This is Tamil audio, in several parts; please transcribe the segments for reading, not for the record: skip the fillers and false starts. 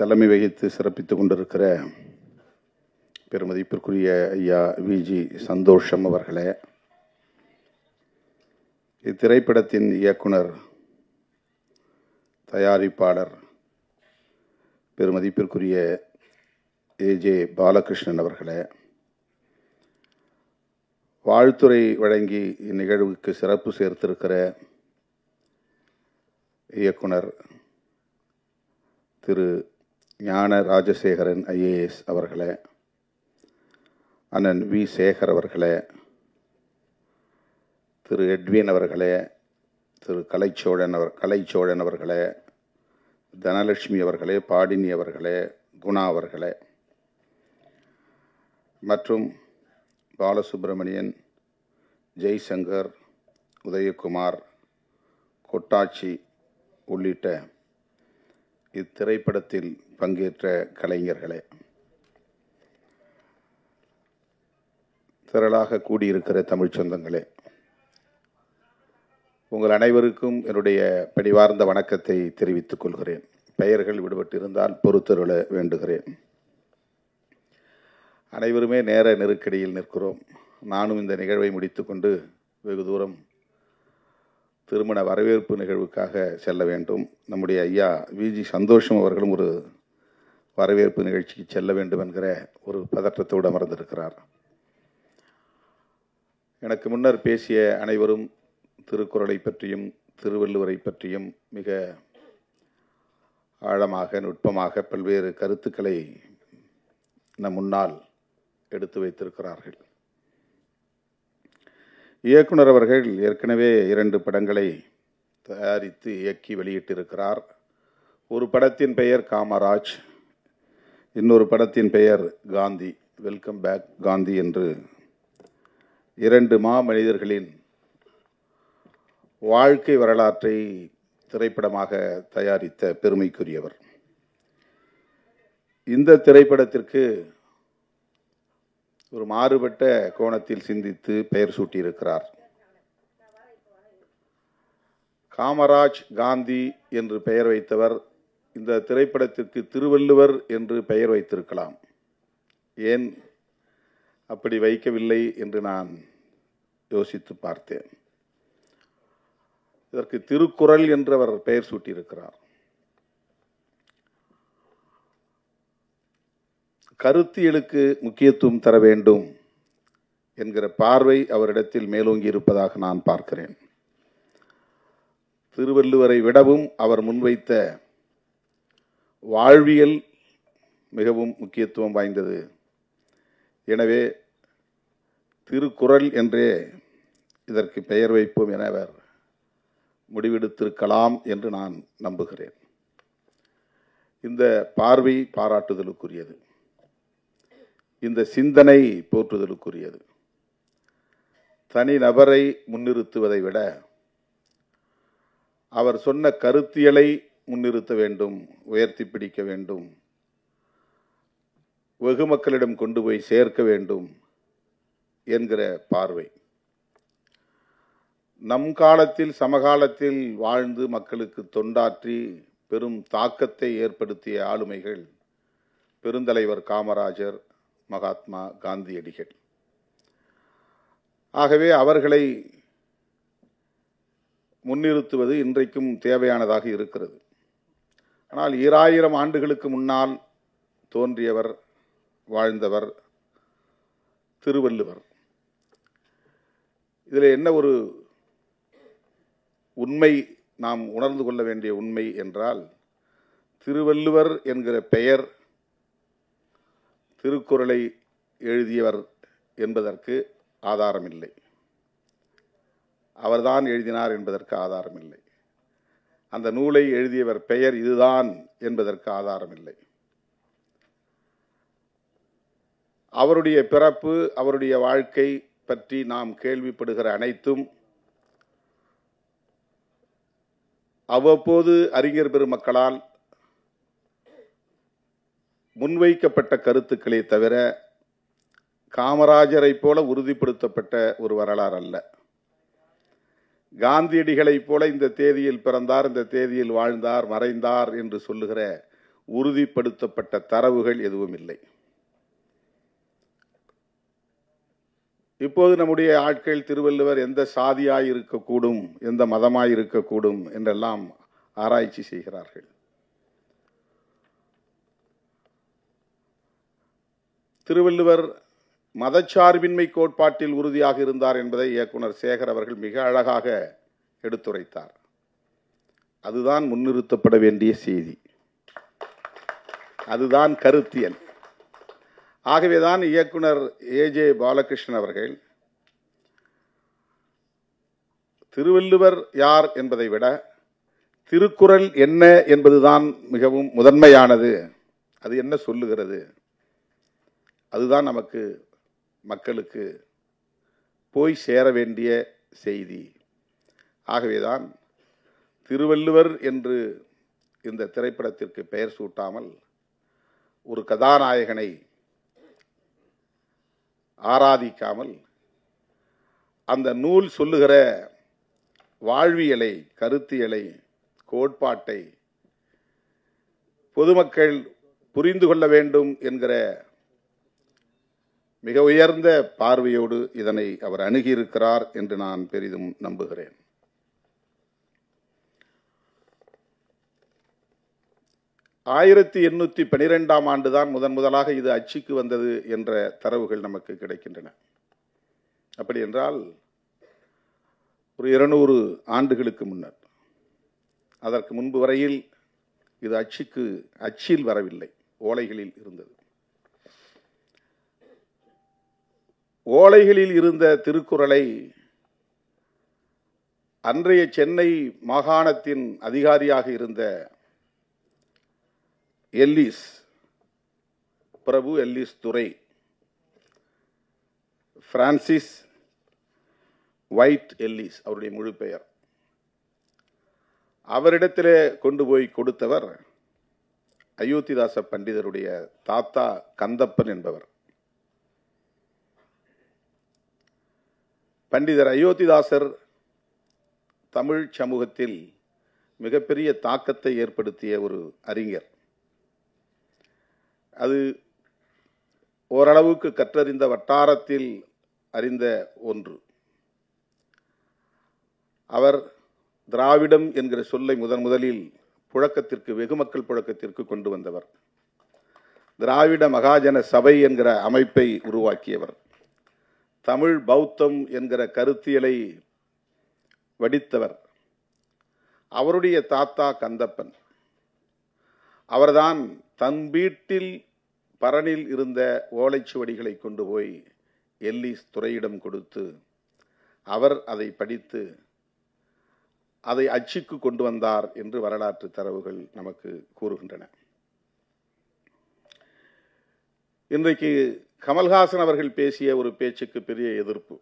தலைமை வகித்து சிறப்பித்துக் கொண்டிருக்கிற பெருமதிப்பிற்குரிய ஐயா விஜி சந்தோஷம் அவர்களே, இத்திரைப்படத்தின் இயக்குனர், தயாரிப்பாளர் பெருமதிப்பிற்குரிய ஏஜே பாலகிருஷ்ணன் அவர்களே, வாழ்த்துரை வழங்கி இந்நிகழ்வுக்கு சிறப்பு சேர்த்திருக்கிற இயக்குனர் திரு ஞான ராஜசேகரன் ஐஏஎஸ் அவர்களே, அண்ணன் வி சேகர் அவர்களே, திரு எட்வின் அவர்களே, திரு கலைச்சோழன் அவர்களே, தனலட்சுமி அவர்களே, பாடினி அவர்களே, குணா அவர்களே மற்றும் பாலசுப்ரமணியன், ஜெய்சங்கர், உதயகுமார், கொட்டாச்சி உள்ளிட்ட இத்திரைப்படத்தில் பங்கேற்ற கலைஞர்களே, திரளாக கூடியிருக்கிற தமிழ் சொந்தங்களே, உங்கள் அனைவருக்கும் என்னுடைய பணிவார்ந்த வணக்கத்தை தெரிவித்துக் கொள்கிறேன். பெயர்கள் விடுபட்டிருந்தால் பொறுத்தருள வேண்டுகிறேன். அனைவருமே நேர நெருக்கடியில் நிற்கிறோம். நானும் இந்த நிகழ்வை முடித்துக்கொண்டு வெகு தூரம் திருமண வரவேற்பு நிகழ்வுக்காக செல்ல வேண்டும். நம்முடைய ஐயா விஜி சந்தோஷம் அவர்களும் ஒரு வரவேற்பு நிகழ்ச்சிக்கு செல்ல வேண்டும் என்கிற ஒரு பதற்றத்தோடு அமர்ந்திருக்கிறார். எனக்கு முன்னர் பேசிய அனைவரும் திருக்குறளை பற்றியும் திருவள்ளுவரை பற்றியும் மிக ஆழமாக நுட்பமாக பல்வேறு கருத்துக்களை நம் முன்னால் எடுத்து வைத்திருக்கிறார்கள். இயக்குனர் அவர்கள் ஏற்கனவே 2 படங்களை தயாரித்து இயக்கி வெளியிட்டிருக்கிறார். ஒரு படத்தின் பெயர் காமராஜ், இன்னொரு படத்தின் பெயர் காந்தி, வெல்கம் பேக் காந்தி என்று 2 மாமனிதர்களின் வாழ்க்கை வரலாற்றை திரைப்படமாக தயாரித்த பெருமைக்குரியவர். இந்த திரைப்படத்திற்கு ஒரு மாறுபட்ட கோணத்தில் சிந்தித்து பெயர் சூட்டியிருக்கிறார். காமராஜ் காந்தி என்று பெயர் வைத்தவர் இந்த திரைப்படத்திற்கு திருவள்ளுவர் என்று பெயர் வைத்திருக்கலாம். ஏன் அப்படி வைக்கவில்லை என்று நான் யோசித்து பார்த்தேன். இதற்கு திருக்குறள் என்று அவர் பெயர் சூட்டியிருக்கிறார். கருத்தியலுக்கு முக்கியத்துவம் தர வேண்டும் என்கிற பார்வை அவரிடத்தில் மேலோங்கி இருப்பதாக நான் பார்க்கிறேன். திருவள்ளுவரை விடவும் அவர் முன்வைத்த வாழ்வியல் மிகவும் முக்கியத்துவம் வாய்ந்தது. எனவே திருக்குறள் என்றே இதற்கு பெயர் வைப்போம் என அவர் முடிவெடுத்திருக்கலாம் என்று நான் நம்புகிறேன். இந்த பார்வை பாராட்டுதலுக்குரியது. இந்த சிந்தனை போற்றுதலுக்குரியது. தனி நபரை முன்னிறுத்துவதை விட அவர் சொன்ன கருத்தியலை முன்னிறுத்த வேண்டும், உயர்த்தி பிடிக்க வேண்டும், வெகு மக்களிடம் கொண்டு போய் சேர்க்க வேண்டும் என்கிற பார்வை. நம் காலத்தில் சமகாலத்தில் வாழ்ந்து மக்களுக்கு தொண்டாற்றி பெரும் தாக்கத்தை ஏற்படுத்திய ஆளுமைகள் பெருந்தலைவர் காமராஜர், மகாத்மா காந்தியடிகள். ஆகவே அவர்களை முன்னிறுத்துவது இன்றைக்கும் தேவையானதாக இருக்கிறது. ஆனால் 2000 ஆண்டுகளுக்கு முன்னால் தோன்றியவர், வாழ்ந்தவர் திருவள்ளுவர். இதில் என்ன ஒரு உண்மை நாம் உணர்ந்து கொள்ள வேண்டிய உண்மை என்றால், திருவள்ளுவர் என்கிற பெயர் திருக்குறளை எழுதியவர் என்பதற்கு ஆதாரமில்லை. அவர்தான் எழுதினார் என்பதற்கு ஆதாரமில்லை. அந்த நூலை எழுதியவர் பெயர் இதுதான் என்பதற்கு ஆதாரமில்லை. அவருடைய பிறப்பு, அவருடைய வாழ்க்கை பற்றி நாம் கேள்விப்படுகிற அனைத்தும் அவ்வப்போது அறிஞர் பெருமக்களால் முன்வைக்கப்பட்ட கருத்துக்களே தவிர காமராஜரை போல உறுதிப்படுத்தப்பட்ட ஒரு வரலாறு அல்ல. காந்தியடிகளைப் போல இந்த தேதியில் பிறந்தார், இந்த தேதியில் வாழ்ந்தார், மறைந்தார் என்று சொல்லுகிற உறுதிப்படுத்தப்பட்ட தரவுகள் எதுவும் இல்லை. இப்போது நம்முடைய ஆட்கள் திருவள்ளுவர் எந்த சாதியாய் இருக்கக்கூடும், எந்த மதமாய் இருக்கக்கூடும் என்றெல்லாம் ஆராய்ச்சி செய்கிறார்கள். திருவள்ளுவர் மதச்சார்பின்மை கோட்பாட்டில் உறுதியாக இருந்தார் என்பதை இயக்குனர் சேகர் அவர்கள் மிக அழகாக எடுத்துரைத்தார். அதுதான் முன்னிறுத்தப்பட வேண்டிய செய்தி, அதுதான் கருத்தியல். ஆகவேதான் இயக்குனர் ஏஜே பாலகிருஷ்ணன் அவர்கள் திருவள்ளுவர் யார் என்பதை விட திருக்குறள் என்ன என்பதுதான் மிகவும் முதன்மையானது. அது என்ன சொல்லுகிறது, அதுதான் நமக்கு மக்களுக்கு போய் சேர வேண்டிய செய்தி. ஆகவேதான் திருவள்ளுவர் என்று இந்த திரைப்படத்திற்கு பெயர் சூட்டாமல் ஒரு கதாநாயகனை ஆராதிக்காமல் அந்த நூல் சொல்லுகிற வாழ்வியலை, கருத்தியலை, கோட்பாட்டை பொதுமக்கள் புரிந்து கொள்ள வேண்டும் என்கிற மிக உயர்ந்த பார்வையோடு இதனை அவர் அணுகியிருக்கிறார் என்று நான் பெரிதும் நம்புகிறேன். ஆயிரத்தி 1812 ஆண்டுதான் முதலாக இது அச்சுக்கு வந்தது என்ற தரவுகள் நமக்கு கிடைக்கின்றன. அப்படி என்றால் ஒரு 200 ஆண்டுகளுக்கு முன்னர். அதற்கு முன்பு வரையில் இது அச்சில் வரவில்லை, ஓலைகளில் இருந்தது. ஓலைகளில் இருந்த திருக்குறளை அன்றைய சென்னை மாகாணத்தின் அதிகாரியாக இருந்த எல்லிஸ், பிரபு எல்லிஸ் துரை, பிரான்சிஸ் ஒயிட் எல்லிஸ் அவருடைய முழு பெயர், அவரிடத்திலே கொண்டு போய் கொடுத்தவர் அயோத்திதாச பண்டிதருடைய தாத்தா கந்தப்பன் என்பவர். பண்டிதர் அயோத்திதாசர் தமிழ் சமூகத்தில் மிகப்பெரிய தாக்கத்தை ஏற்படுத்திய ஒரு அறிஞர். அது ஓரளவுக்கு கற்றறிந்த வட்டாரத்தில் அறிந்த ஒன்று. அவர் திராவிடம் என்கிற சொல்லை முதலில் புழக்கத்திற்கு, வெகுமக்கள் புழக்கத்திற்கு கொண்டு வந்தவர். திராவிட மகாஜன சபை என்கிற அமைப்பை உருவாக்கியவர். தமிழ் பௌத்தம் என்கிற கருத்தியலை வடித்தவர். அவருடைய தாத்தா கந்தப்பன். அவர்தான் தன் வீட்டில் பரணில் இருந்த ஓலைச்சுவடிகளை கொண்டு போய் எல்லிஸ் துரையிடம் கொடுத்து அவர் அதை படித்து அதை அச்சுக்கு கொண்டு வந்தார் என்று வரலாற்று தரவுகள் நமக்கு கூறுகின்றன. இன்றைக்கு கமல்ஹாசன் அவர்கள் பேசிய ஒரு பேச்சுக்கு பெரிய எதிர்ப்பு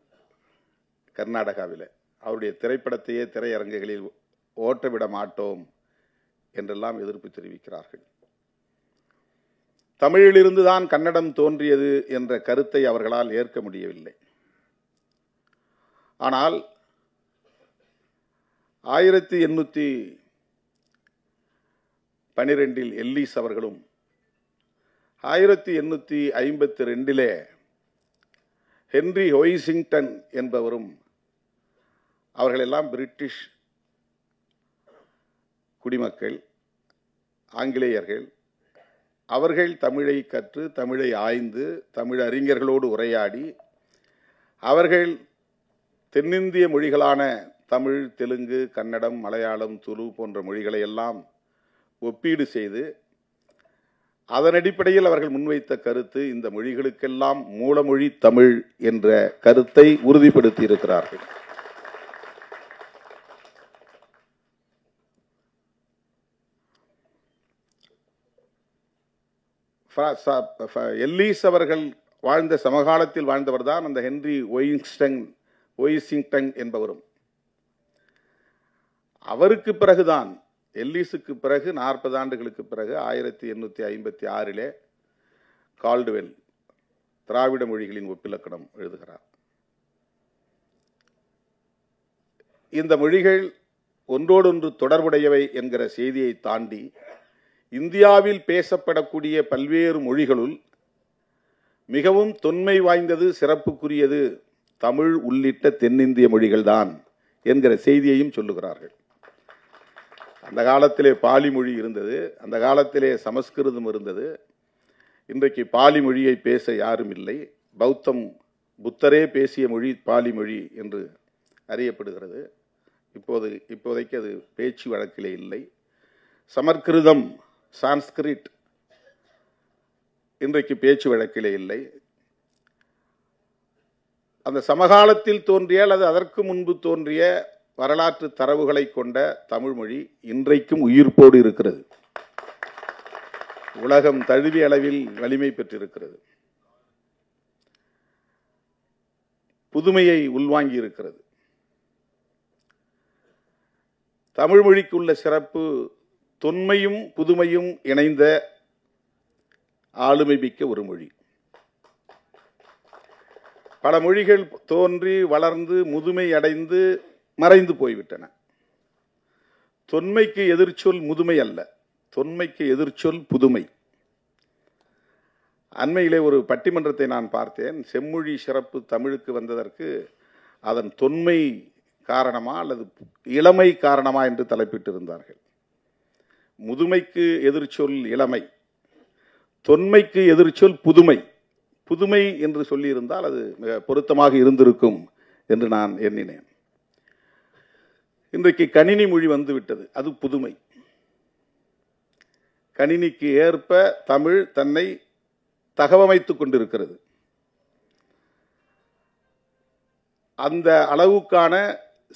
கர்நாடகாவில். அவருடைய திரைப்படத்தையே திரையரங்குகளில் ஓட்டவிட மாட்டோம் என்றெல்லாம் எதிர்ப்பு தெரிவிக்கிறார்கள். தமிழிலிருந்துதான் கன்னடம் தோன்றியது என்ற கருத்தை அவர்களால் ஏற்க முடியவில்லை. ஆனால் 1812 எல்லிஸ் அவர்களும் 1852 ஹென்றி ஹொய்சிங்டன் என்பவரும், அவர்களெல்லாம் பிரிட்டிஷ் குடிமக்கள், ஆங்கிலேயர்கள். அவர்கள் தமிழை கற்று, தமிழை ஆய்ந்து, தமிழ் அறிஞர்களோடு உரையாடி, அவர்கள் தென்னிந்திய மொழிகளான தமிழ், தெலுங்கு, கன்னடம், மலையாளம், துளு போன்ற மொழிகளை எல்லாம் ஒப்பீடு செய்து அதன் அடிப்படையில் அவர்கள் முன்வைத்த கருத்து இந்த மொழிகளுக்கெல்லாம் மூலமொழி தமிழ் என்ற கருத்தை உறுதிப்படுத்தி இருக்கிறார்கள். எல்லிஸ் அவர்கள் வாழ்ந்த சமகாலத்தில் வாழ்ந்தவர் தான் அந்த ஹென்றி ஒய்சிங்டன் என்பவரும். அவருக்கு பிறகுதான், எல்லிஸுக்கு பிறகு 40 ஆண்டுகளுக்கு பிறகு 1856 கால்டுவெல் திராவிட மொழிகளின் ஒப்பிலக்கணம் எழுதுகிறார். இந்த மொழிகள் ஒன்றோடொன்று தொடர்புடையவை என்கிற செய்தியை தாண்டி இந்தியாவில் பேசப்படக்கூடிய பல்வேறு மொழிகளுள் மிகவும் தொன்மை வாய்ந்தது, சிறப்புக்குரியது தமிழ் உள்ளிட்ட தென்னிந்திய மொழிகள்தான் என்கிற செய்தியையும் சொல்லுகிறார்கள். அந்த காலத்திலே பாலி மொழி இருந்தது, அந்த காலத்திலே சமஸ்கிருதம் இருந்தது. இன்றைக்கு பாலி மொழியை பேச யாரும் இல்லை. புத்தரே பேசிய மொழி பாலி மொழி என்று அறியப்படுகிறது. இப்போதைக்கு அது பேச்சு வழக்கிலே இல்லை. சமஸ்கிருதம், சான்ஸ்கிரிட் இன்றைக்கு பேச்சு வழக்கிலே இல்லை. அந்த சமகாலத்தில் தோன்றிய அல்லது அதற்கு முன்பு தோன்றிய வரலாற்று தரவுகளை கொண்ட தமிழ் மொழி இன்றைக்கும் உயிர்ப்போடு இருக்கிறது. உலகம் தழுவிய அளவில் வலிமை பெற்றிருக்கிறது. புதுமையை உள்வாங்கி இருக்கிறது. தமிழ் மொழிக்கு உள்ள சிறப்பு தொன்மையும் புதுமையும் இணைந்த ஆளுமை மிக்க ஒரு மொழி. பல மொழிகள் தோன்றி வளர்ந்து முதுமை அடைந்து மறைந்து போய்விட்டன. தொன்மைக்கு எதிர்ச்சொல் முதுமை அல்ல, தொன்மைக்கு எதிர்ச்சொல் புதுமை. அண்மையிலே ஒரு பட்டிமன்றத்தை நான் பார்த்தேன். செம்மொழி சிறப்பு தமிழுக்கு வந்ததற்கு அதன் தொன்மை காரணமா அல்லது இளமை காரணமா என்று தலைப்பிட்டிருந்தார்கள். முதுமைக்கு எதிர்ச்சொல் இளமை, தொன்மைக்கு எதிர்ச்சொல் புதுமை. புதுமை என்று சொல்லியிருந்தால் அது மிக பொருத்தமாக இருந்திருக்கும் என்று நான் எண்ணினேன். இன்றைக்கு கணினி மொழி வந்துவிட்டது, அது புதுமை. கணினிக்கு ஏற்ப தமிழ் தன்னை தகவமைத்துக் கொண்டிருக்கிறது. அந்த அளவுக்கான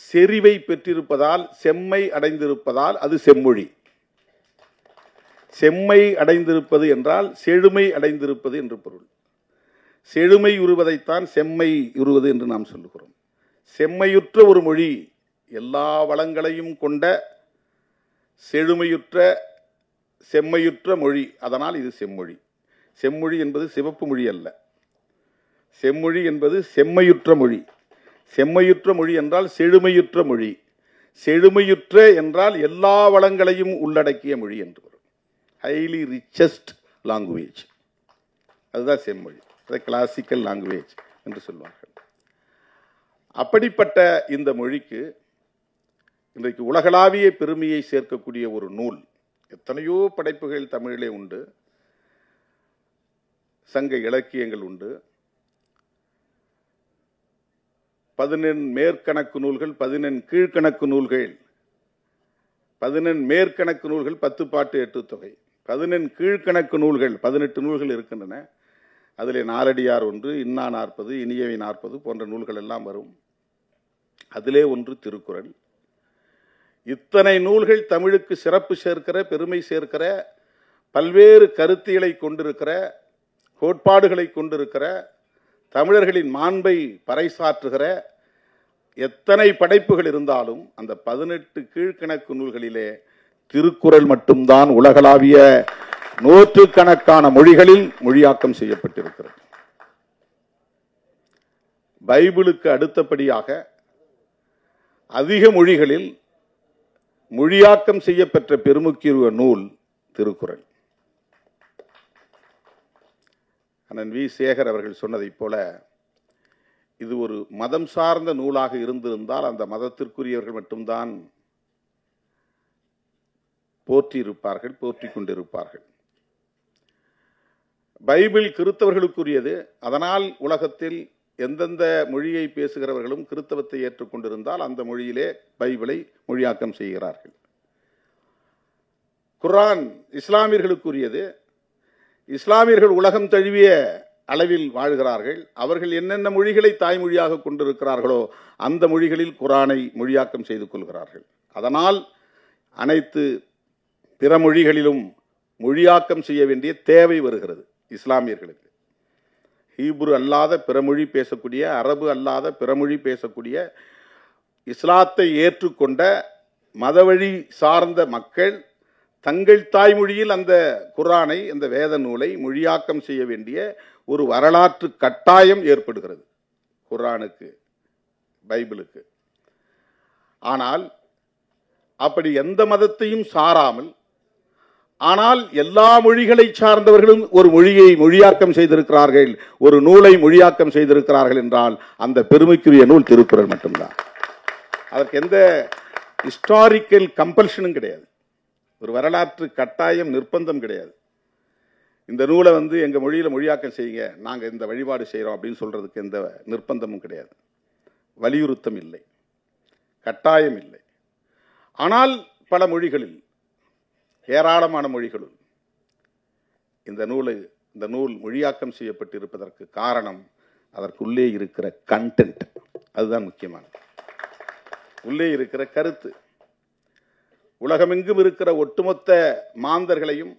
செறிவை பெற்றிருப்பதால், செம்மை அடைந்திருப்பதால் அது செம்மொழி. செம்மை அடைந்திருப்பது என்றால் செழுமை அடைந்திருப்பது என்று பொருள். செழுமை உருவதைத்தான் செம்மை உருவது என்று நாம் சொல்லுகிறோம். செம்மையுற்ற ஒரு மொழி, எல்லா வளங்களையும் கொண்ட செழுமையுற்ற செம்மையுற்ற மொழி, அதனால் இது செம்மொழி. செம்மொழி என்பது சிவப்பு மொழி அல்ல. செம்மொழி என்பது செம்மையுற்ற மொழி. செம்மையுற்ற மொழி என்றால் செழுமையுற்ற மொழி. செழுமையுற்ற என்றால் எல்லா வளங்களையும் உள்ளடக்கிய மொழி என்று வரும். ஹைலி ரிச்சஸ்ட் லாங்குவேஜ், அதுதான் செம்மொழி. அதை கிளாசிக்கல் லாங்குவேஜ் என்று சொல்வார்கள். அப்படிப்பட்ட இந்த மொழிக்கு இன்றைக்கு உலகளாவிய பெருமையை சேர்க்கக்கூடிய ஒரு நூல். எத்தனையோ படைப்புகள் தமிழிலே உண்டு, சங்க இலக்கியங்கள் உண்டு. 11 மேற்கணக்கு நூல்கள், 11 கீழ்கணக்கு நூல்கள். 11 மேற்கணக்கு நூல்கள் 10 பாட்டு 8 தொகை. 11 கீழ்கணக்கு நூல்கள் 18 நூல்கள் இருக்கின்றன. அதிலே நாலடியார் ஒன்று, இன்னா 40, இனியவை 40 போன்ற நூல்கள் எல்லாம் வரும். அதிலே ஒன்று திருக்குறள். இத்தனை நூல்கள் தமிழுக்கு சிறப்பு சேர்க்கிற, பெருமை சேர்க்கிற, பல்வேறு கருத்தியலை கொண்டிருக்கிற, கோட்பாடுகளை கொண்டிருக்கிற, தமிழர்களின் மாண்பை பறைசாற்றுகிற எத்தனை படைப்புகள் இருந்தாலும் அந்த 18 கீழ்கணக்கு நூல்களிலே திருக்குறள் மட்டும்தான் உலகளாவிய நூற்றுக்கணக்கான மொழிகளில் மொழியாக்கம் செய்யப்பட்டிருக்கிறது. பைபிளுக்கு அடுத்தபடியாக அதிக மொழிகளில் மொழியாக்கம் செய்யப்பெற்ற பெருமுக்கிய நூல் திருக்குறள். அண்ணன் வி. சேகர் அவர்கள் சொன்னதைப் போல இது ஒரு மதம் சார்ந்த நூலாக இருந்திருந்தால் அந்த மதத்திற்குரியவர்கள் மட்டும்தான் போற்றி இருப்பார்கள், போற்றி கொண்டிருப்பார்கள். பைபிள் கிறித்தவர்களுக்குரியது. அதனால் உலகத்தில் எந்தெந்த மொழியை பேசுகிறவர்களும் கிறித்தவத்தை ஏற்றுக்கொண்டிருந்தால் அந்த மொழியிலே பைபிளை மொழியாக்கம் செய்கிறார்கள். குர்ஆன் இஸ்லாமியர்களுக்குரியது. இஸ்லாமியர்கள் உலகம் தழுவிய அளவில் வாழ்கிறார்கள். அவர்கள் என்னென்ன மொழிகளை தாய்மொழியாக கொண்டிருக்கிறார்களோ அந்த மொழிகளில் குர்ஆனை மொழியாக்கம் செய்து கொள்கிறார்கள். அதனால் அனைத்து பிற மொழிகளிலும் மொழியாக்கம் செய்ய வேண்டிய தேவை வருகிறது இஸ்லாமியர்களுக்கு. ஹீப்ரு அல்லாத பிறமொழி பேசக்கூடிய, அரபு அல்லாத பிறமொழி பேசக்கூடிய, இஸ்லாத்தை ஏற்றுக்கொண்ட மதவழி சார்ந்த மக்கள் தங்கள் தாய்மொழியில் அந்த குர்ஆனை, அந்த வேத நூலை மொழியாக்கம் செய்ய வேண்டிய ஒரு வரலாற்று கட்டாயம் ஏற்படுகிறது குர்ஆனுக்கு, பைபிளுக்கு. ஆனால் அப்படி எந்த மதத்தையும் சாராமல் ஆனால் எல்லா மொழிகளை சார்ந்தவர்களும் ஒரு மொழியை மொழியாக்கம் செய்திருக்கிறார்கள், ஒரு நூலை மொழியாக்கம் செய்திருக்கிறார்கள் என்றால் அந்த பெருமைக்குரிய நூல் திருக்குறள் மட்டும்தான். அதற்கு எந்த ஹிஸ்டாரிக்கல் கம்பல்ஷனும் கிடையாது, ஒரு வரலாற்று கட்டாயம் நிர்பந்தம் கிடையாது. இந்த நூலை எங்கள் மொழியில் மொழியாக்கம் செய்யுங்க, நாங்கள் இந்த வழிபாடு செய்கிறோம் அப்படின்னு சொல்கிறதுக்கு எந்த நிர்பந்தமும் கிடையாது, வலியுறுத்தம் இல்லை, கட்டாயம் இல்லை. ஆனால் பல மொழிகளில், ஏராளமான மொழிகளுள் இந்த நூல் மொழியாக்கம் செய்யப்பட்டிருப்பதற்கு காரணம் அதற்குள்ளே இருக்கிற கண்டென்ட். அதுதான் முக்கியமானது. உள்ளே இருக்கிற கருத்து உலகமெங்கும் இருக்கிற ஒட்டுமொத்த மாந்தர்களையும்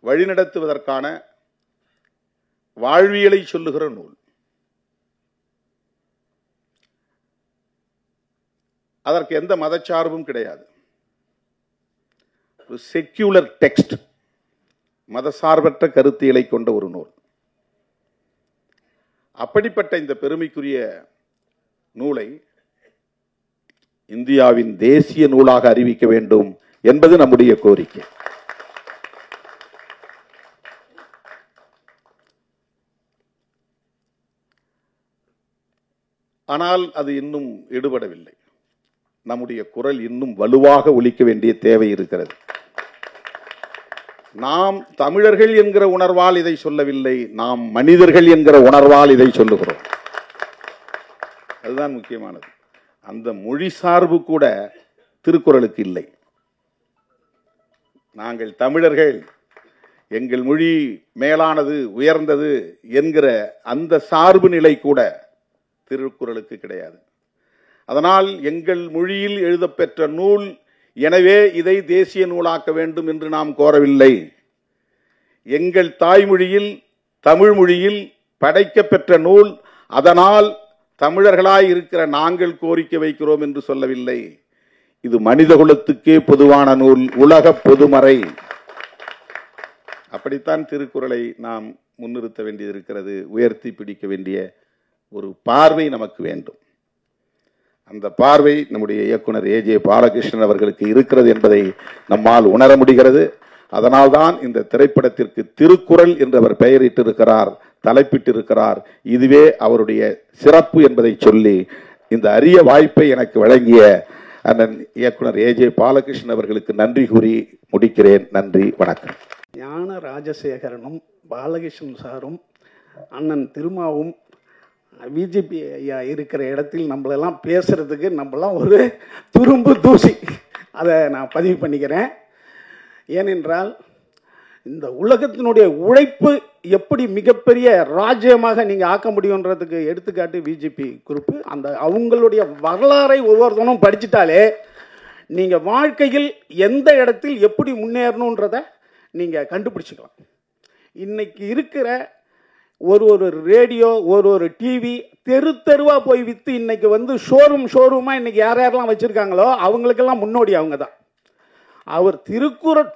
வழிநடத்துவதற்கான வாழ்வியலை சொல்லுகிற நூல். அதற்கு எந்த மதச்சார்பும் கிடையாது. ஒரு செக்யூலர் டெக்ஸ்ட், மதசார்பற்ற கருத்தியலை கொண்ட ஒரு நூல். அப்படிப்பட்ட இந்த பெருமைக்குரிய நூலை இந்தியாவின் தேசிய நூலாக அறிவிக்க வேண்டும் என்பது நம்முடைய கோரிக்கை. ஆனால் அது இன்னும் எடுபடவில்லை. நம்முடைய குரல் இன்னும் வலுவாக ஒலிக்க வேண்டிய தேவை இருக்கிறது. நாம் தமிழர்கள் என்கிற உணர்வால் இதை சொல்லவில்லை, நாம் மனிதர்கள் என்கிற உணர்வால் இதை சொல்லுகிறோம். அதுதான் முக்கியமானது. அந்த மொழி சார்பு கூட திருக்குறளுக்கு இல்லை. நாங்கள் தமிழர்கள், எங்கள் மொழி மேலானது, உயர்ந்தது என்கிற அந்த சார்பு நிலை கூட திருக்குறளுக்கு கிடையாது. அதனால் எங்கள் மொழியில் எழுதப்பெற்ற நூல், எனவே இதை தேசிய நூலாக்க வேண்டும் என்று நாம் கோரவில்லை. எங்கள் தாய்மொழியில், தமிழ் மொழியில் படைக்கப்பெற்ற நூல், அதனால் தமிழர்களாய் இருக்கிற நாங்கள் கோரிக்கை வைக்கிறோம் என்று சொல்லவில்லை. இது மனிதகுலத்துக்கே பொதுவான நூல், உலக பொதுமறை. அப்படித்தான் திருக்குறளை நாம் முன்னிறுத்த வேண்டியிருக்கிறது, உயர்த்தி பிடிக்க வேண்டிய ஒரு பார்வை நமக்கு வேண்டும். அந்த பார்வை நம்முடைய இயக்குனர் ஏஜே பாலகிருஷ்ணன் அவர்களுக்கு இருக்கிறது என்பதை நம்மால் உணர முடிகிறது. அதனால்தான் இந்த திரைப்படத்திற்கு திருக்குறள் என்று அவர் பெயரிட்டிருக்கிறார், தலைப்பிட்டிருக்கிறார். இதுவே அவருடைய சிறப்பு என்பதை சொல்லி இந்த அரிய வாய்ப்பை எனக்கு வழங்கிய அண்ணன் இயக்குனர் ஏஜே பாலகிருஷ்ணன் அவர்களுக்கு நன்றி கூறி முடிக்கிறேன். நன்றி, வணக்கம். ஞான ராஜசேகரனும் பாலகிருஷ்ணன் சாரும் அண்ணன் திருமாவும் பிஜேபி ஐயா இருக்கிற இடத்தில் நம்மளெல்லாம் பேசுறதுக்கு நம்மளாம் ஒரு துரும்பு தூசி. அதை நான் பதிவு பண்ணிக்கிறேன். ஏனென்றால் இந்த உலகத்தினுடைய உழைப்பு எப்படி மிகப்பெரிய ராஜ்யமாக நீங்கள் ஆக்க முடியுன்றதுக்கு எடுத்துக்காட்டு பிஜேபி குரூப்பு. அந்த அவங்களுடைய வரலாறை ஒவ்வொருத்தனும் படிச்சுட்டாலே நீங்கள் வாழ்க்கையில் எந்த இடத்தில் எப்படி முன்னேறணுன்றதை நீங்கள் கண்டுபிடிச்சிக்கலாம். இன்னைக்கு இருக்கிற ஒரு ரேடியோ, ஒரு டிவி தெரு தெருவாக போய் விற்று இன்னைக்கு ஷோரூமாக இன்னைக்கு யாரெல்லாம் வச்சுருக்காங்களோ அவங்களுக்கெல்லாம் முன்னோடி அவங்க தான். அவர்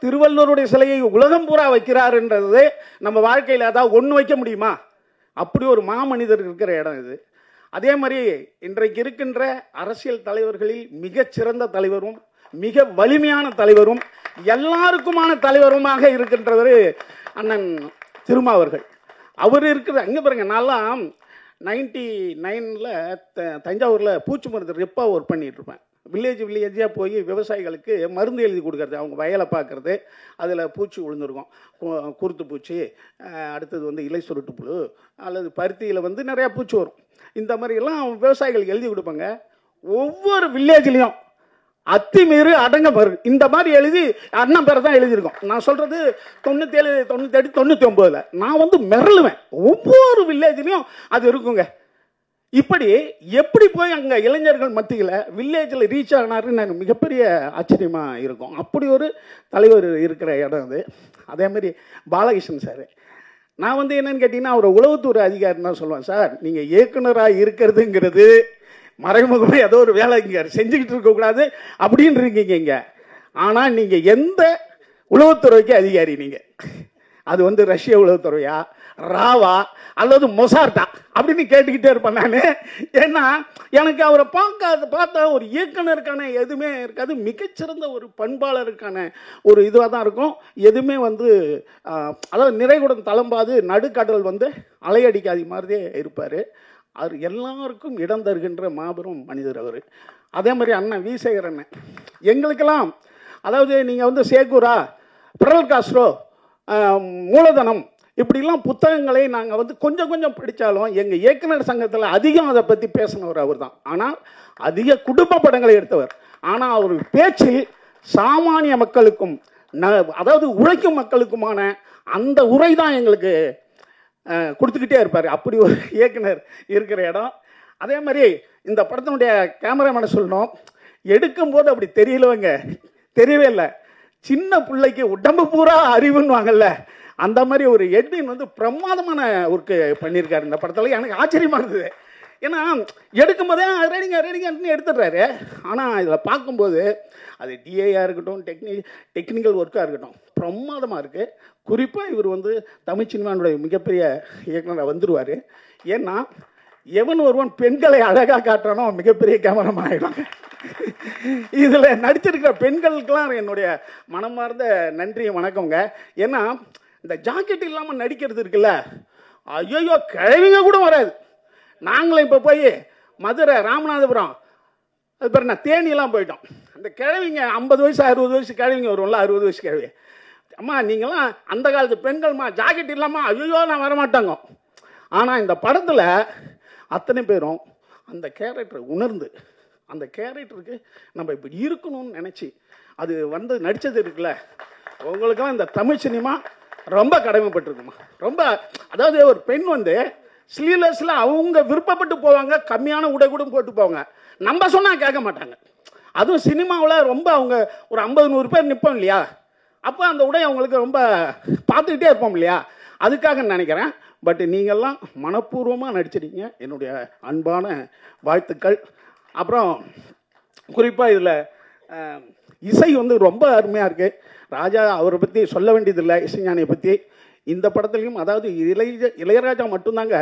திருவள்ளுவருடைய சிலையை உலகம் பூரா வைக்கிறாருன்றது நம்ம வாழ்க்கையில் அதாவது ஒன்று வைக்க முடியுமா? அப்படி ஒரு மாமனிதர் இருக்கிற இடம் இது. அதே மாதிரி இன்றைக்கு இருக்கின்ற அரசியல் தலைவர்களில் மிகச்சிறந்த தலைவரும் மிக வலிமையான தலைவரும் எல்லாருக்குமான தலைவருமாக இருக்கின்றவர் அண்ணன் திருமாவர்கள். அவர் இருக்கிற அங்கே பாருங்க, நான்லாம் 99ல் தஞ்சாவூரில் பூச்சி மருந்து ரெப்பாக ஒர்க் பண்ணிகிட்டு இருப்பேன். வில்லேஜாக போய் விவசாயிகளுக்கு மருந்து எழுதி கொடுக்கறது, அவங்க வயலை பார்க்குறது, அதில் பூச்சி விழுந்துருக்கும், குருத்து பூச்சி, அடுத்தது இலை சுருட்டு புழு, அல்லது பருத்தியில் நிறையா பூச்சி வரும். இந்த மாதிரியெல்லாம் விவசாயிகளுக்கு எழுதி கொடுப்பாங்க. ஒவ்வொரு வில்லேஜ்லேயும் அத்திமீறு அடங்க மறு இந்த மாதிரி எழுதி அண்ணன் பேரை தான் எழுதியிருக்கோம். நான் சொல்கிறது 97, 98, 99. நான் மிரளுவேன். ஒவ்வொரு வில்லேஜ்லேயும் அது இருக்குங்க. இப்படி எப்படி போய் அங்கே இளைஞர்கள் மத்தியில் வில்லேஜில் ரீச் ஆகினாருன்னு எனக்கு மிகப்பெரிய ஆச்சரியமாக இருக்கும். அப்படி ஒரு தலைவர் இருக்கிற இடம் அது. அதே மாதிரி பாலகிருஷ்ணன் சார், நான் என்னன்னு கேட்டிங்கன்னா அவர் உளவுத்துறை அதிகாரின்னு தான் சொல்லுவேன். சார், நீங்கள் இயக்குனராக இருக்கிறதுங்கிறது மறைமுகமாக ஏதோ ஒரு வேலை இங்கே செஞ்சுக்கிட்டு இருக்கக்கூடாது அப்படின்னு இருக்கீங்க இங்கே. ஆனால் நீங்கள் எந்த உளவுத்துறைக்கு அதிகாரி? நீங்கள் அது வந்து ரஷ்ய உளவுத்துறையா, ராவா அல்லது மொசார்டா அப்படின்னு கேட்டுக்கிட்டே இருப்பேன் நான். ஏன்னா எனக்கு அவரை பார்த்தா ஒரு இயக்குனருக்கான எதுவுமே இருக்காது, மிகச்சிறந்த ஒரு பண்பாளருக்கான ஒரு இதுவாக தான் இருக்கும். எதுவுமே வந்து அதாவது நிறைகுடம் தளம்பாது நடுக்கடல் வந்து அலையடிக்காதி மாதிரியே இருப்பார். அவர் எல்லாருக்கும் இடம் தருகின்ற மாபெரும் மனிதர் அவர். அதே மாதிரி அண்ணன் வி. சேகர் அண்ணன் எங்களுக்கெல்லாம், அதாவது நீங்கள் வந்து சேகூரா, பிடல் காஸ்ட்ரோ, மூலதனம் இப்படிலாம் புத்தகங்களை நாங்கள் வந்து கொஞ்சம் கொஞ்சம் படித்தாலும் எங்கள் இயக்குனர் சங்கத்தில் அதிகம் அதை பற்றி பேசினவர் அவர் தான். ஆனால் அதிக குடும்ப படங்களை எடுத்தவர். ஆனால் அவர் பேச்சில் சாமானிய மக்களுக்கும் அதாவது உழைக்கும் மக்களுக்குமான அந்த உரை தான் எங்களுக்கு கொடுத்துக்கிட்டே இருப்பார். அப்படி ஒரு இயக்குனர் இருக்கிற இடம். அதே மாதிரி இந்த படத்தினுடைய கேமராமேனை சொல்லணும், எடுக்கும்போது அப்படி தெரியவே இல்லை. சின்ன பிள்ளைக்கு உடம்பு பூரா அறிவுன்னு வாங்கல்ல, அந்த மாதிரி ஒரு எட்வின் வந்து பிரமாதமான ஒர்க்கு பண்ணியிருக்காரு இந்த படத்தில். எனக்கு ஆச்சரியமாக இருந்தது. ஏன்னா எடுக்கும்போதே ரெடிங்கன்னு எடுத்துடுறாரு. ஆனால் இதில் பார்க்கும்போது அது டிஏயாக இருக்கட்டும், டெக்னிக்கல் ஒர்க்காக இருக்கட்டும், பிரமாதமாக இருக்குது. குறிப்பாக இவர் வந்து தமிழ் சினிமானுடைய மிகப்பெரிய இயக்குனராக வந்துடுவார். ஏன்னா எவன் ஒருவன் பெண்களை அழகாக காட்டுறானோ மிகப்பெரிய கேமராமேன் ஆகிடுவாங்க. இதில் நடிச்சிருக்கிற பெண்களுக்கெல்லாம் என்னுடைய மனமார்ந்த நன்றி வணக்கங்க. ஏன்னா இந்த ஜாக்கெட் இல்லாமல் நடிக்கிறது இருக்குல்ல, ஐயோ கிழவிங்க கூட வராது. நாங்களும் இப்போ போய் மதுரை, ராமநாதபுரம், அது பிறகு நான் தேனியெல்லாம் போயிட்டோம். அந்த கிழவிங்க 50 வயசு 60 வயசு கிழவிங்க வரும்ல, 60 வயசு கிழவி, அம்மா நீங்களாம் அந்த காலத்து பெண்கள்மா ஜாக்கெட் இல்லாமல் ஐயோ நான் வரமாட்டாங்க. ஆனால் இந்த படத்தில் அத்தனை பேரும் அந்த கேரக்டரை உணர்ந்து, அந்த கேரக்டருக்கு நம்ம இப்படி இருக்கணும்னு நினச்சி அது வந்து நடித்தது இருக்குல்ல, உங்களுக்கெல்லாம் இந்த தமிழ் சினிமா ரொம்ப கடமைப்பட்டிருக்குமா. ரொம்ப, அதாவது ஒரு பெண் வந்து ஸ்லீவ்லெஸ்ல அவங்க விருப்பப்பட்டு போவாங்க, கம்மியான உடை கூட போட்டு போவாங்க, நம்ம சொன்னால் கேட்க மாட்டாங்க. அதுவும் சினிமாவில் ரொம்ப அவங்க ஒரு 50-100 பேர் நிற்போம் இல்லையா, அப்போ அந்த உடை அவங்களுக்கு ரொம்ப பார்த்துக்கிட்டே இருப்போம் இல்லையா, அதுக்காக நினைக்கிறேன். பட் நீங்கள்லாம் மனப்பூர்வமாக நடிச்சிருக்கீங்க, என்னுடைய அன்பான வாழ்த்துக்கள். அப்புறம் குறிப்பாக இதில் இசை வந்து ரொம்ப அருமையாக இருக்குது. ராஜா அவரை பற்றி சொல்ல வேண்டியதில்லை, இசைஞானியை பற்றி. இந்த படத்துலையும் அதாவது இளையராஜா மட்டும்தாங்க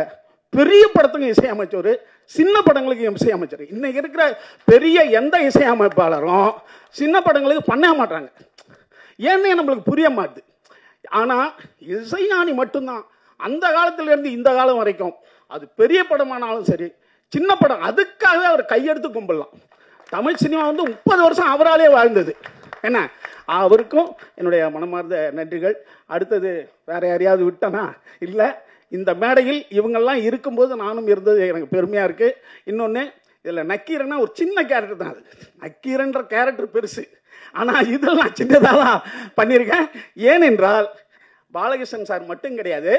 பெரிய படத்துக்கும் இசையமைச்சவர், சின்ன படங்களுக்கு இசையமைச்சர். இன்னைக்கு இருக்கிற பெரிய எந்த இசையமைப்பாளரும் சின்ன படங்களுக்கு பண்ண மாட்டாங்க, ஏன்னே நம்மளுக்கு புரிய மாட்டுது. ஆனால் இசைஞானி மட்டும்தான் அந்த காலத்திலேருந்து இந்த காலம் வரைக்கும், அது பெரிய படமானாலும் சரி சின்ன படம், அதுக்காகவே அவர் கையெடுத்து கும்பிடலாம். தமிழ் சினிமா வந்து 30 வருஷம் அவராலே வாழ்ந்தது. என்ன, அவருக்கும் என்னுடைய மனமார்ந்த நன்றிகள். அடுத்தது வேற யாரையாவது விட்டனா இல்லை, இந்த மேடையில் இவங்கெல்லாம் இருக்கும்போது நானும் இருந்தது எனக்கு பெருமையாக இருக்குது. இன்னொன்று, இதில் நக்கீரன்னா ஒரு சின்ன கேரக்டர் தான். அது நக்கீரன்ற கேரக்டர் பெருசு, ஆனால் இதில் நான் சின்னதாக தான் பண்ணியிருக்கேன். ஏனென்றால் பாலகிருஷ்ணன் சார் மட்டும் கிடையாது,